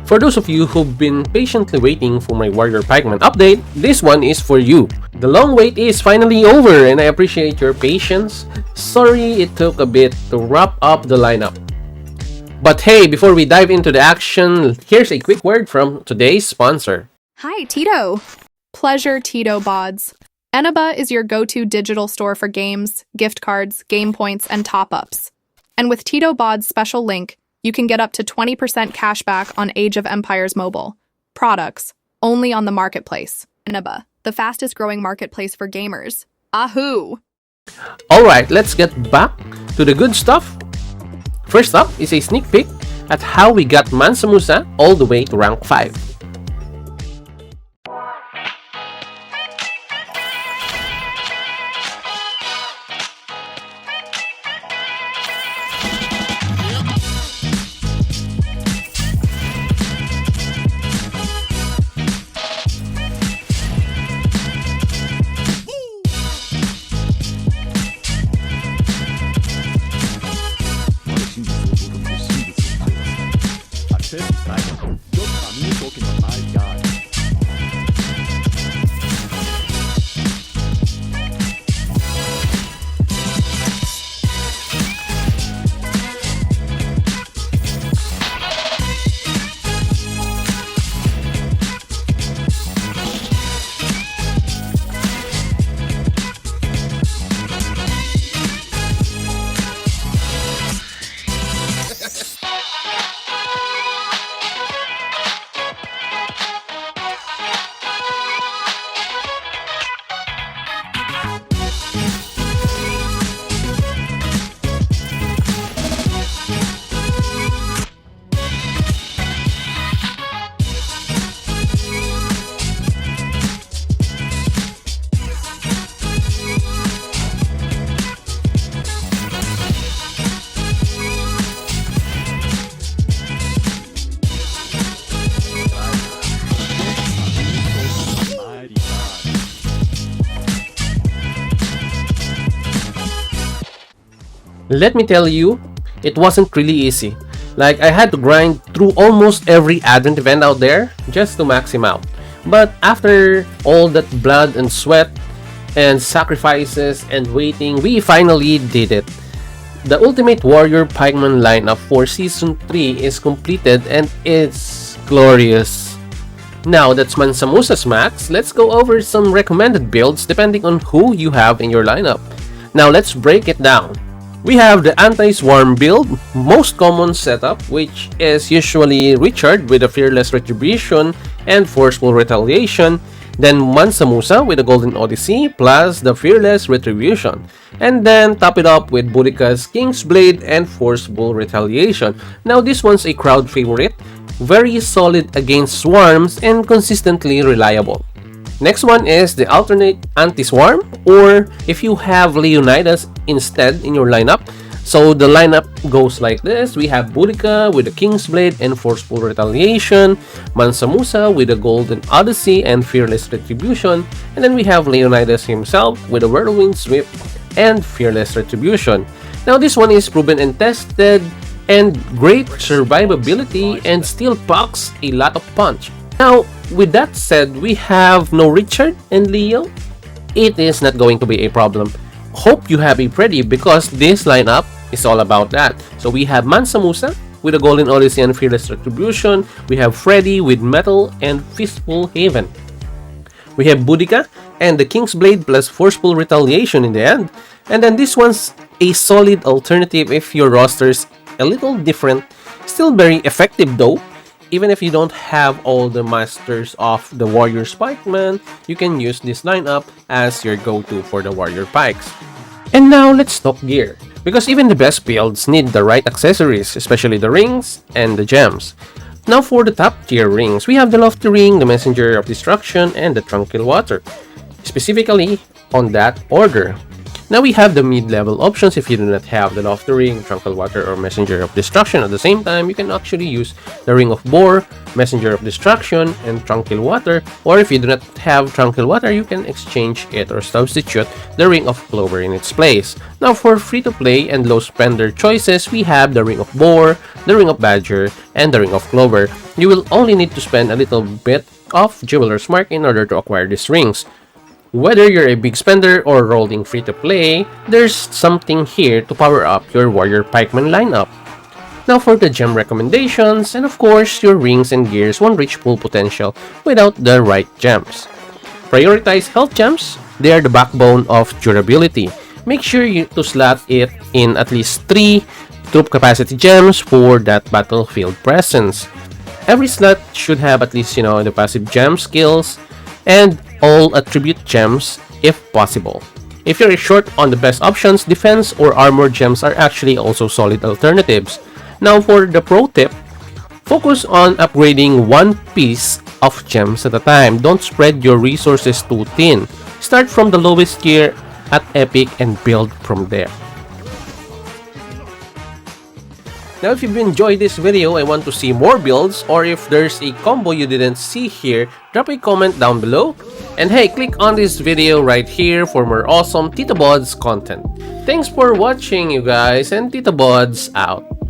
For those of you who've been patiently waiting for my Warrior Pikemen update, this one is for you. The long wait is finally over and I appreciate your patience. Sorry it took a bit to wrap up the lineup. But hey, before we dive into the action, here's a quick word from today's sponsor. Hi, Tito! Pleasure TitoBods. AOEMOBILE is your go-to digital store for games, gift cards, game points, and top-ups. And with TitoBods' special link, you can get up to 20% cashback on Age of Empires Mobile products, only on the marketplace. AOEMOBILE, the fastest-growing marketplace for gamers. Ahoo! Alright, let's get back to the good stuff. First up is a sneak peek at how we got Mansa Musa all the way to rank 5. Let me tell you, it wasn't really easy. Like, I had to grind through almost every advent event out there just to max him out. But after all that blood and sweat and sacrifices and waiting, we finally did it. The Ultimate Warrior Pikemen lineup for Season 3 is completed and it's glorious. Now that's Mansa Musa's max, let's go over some recommended builds depending on who you have in your lineup. Now let's break it down. We have the anti-swarm build, most common setup, which is usually Richard with a Fearless Retribution and Forceful Retaliation, then Mansa Musa with the Golden Odyssey plus the Fearless Retribution, and then top it up with Boudica's King's Blade and Forceful Retaliation. Now this one's a crowd favorite, very solid against swarms and consistently reliable. Next one is the alternate anti-swarm, or if you have Leonidas instead in your lineup. So the lineup goes like this. We have Boudica with the King's Blade and Forceful Retaliation, Mansa Musa with the Golden Odyssey and Fearless Retribution, and then we have Leonidas himself with the Whirlwind Sweep and Fearless Retribution. Now this one is proven and tested and great survivability and still packs a lot of punch. Now, with that said, we have no Richard and Leo. It is not going to be a problem. Hope you have a Freddie because this lineup is all about that. So we have Mansa Musa with a Golden Odyssey and Fearless Retribution. We have Freddie with Metal and Fistful Haven. We have Boudica and the King's Blade plus Forceful Retaliation in the end. And then this one's a solid alternative if your roster's a little different. Still very effective though. Even if you don't have all the masters of the Warrior Pikemen, you can use this lineup as your go-to for the Warrior Pikes. And now let's talk gear, because even the best builds need the right accessories, especially the rings and the gems. Now for the top tier rings, we have the Lofty Ring, the Messenger of Destruction, and the Tranquil Water, specifically on that order. Now we have the mid-level options. If you do not have the Lofty Ring, Tranquil Water, or Messenger of Destruction at the same time, you can actually use the Ring of Boar, Messenger of Destruction, and Tranquil Water. Or if you do not have Tranquil Water, you can exchange it or substitute the Ring of Clover in its place. Now for free-to-play and low-spender choices, we have the Ring of Boar, the Ring of Badger, and the Ring of Clover. You will only need to spend a little bit of Jeweler's Mark in order to acquire these rings. Whether you're a big spender or rolling free to play, there's something here to power up your Warrior Pikemen lineup. Now for the gem recommendations, and of course, your rings and gears won't reach full potential without the right gems. Prioritize health gems. They are the backbone of durability. Make sure to slot it in at least 3 troop capacity gems for that battlefield presence. Every slot should have at least, the passive gem skills and all attribute gems if possible. If you're short on the best options, defense or armor gems are actually also solid alternatives. Now for the pro tip, focus on upgrading one piece of gems at a time. Don't spread your resources too thin. Start from the lowest tier at Epic and build from there. Now if you've enjoyed this video and want to see more builds, or if there's a combo you didn't see here, drop a comment down below. And hey, click on this video right here for more awesome TitoBods content. Thanks for watching, you guys, and TitoBods out.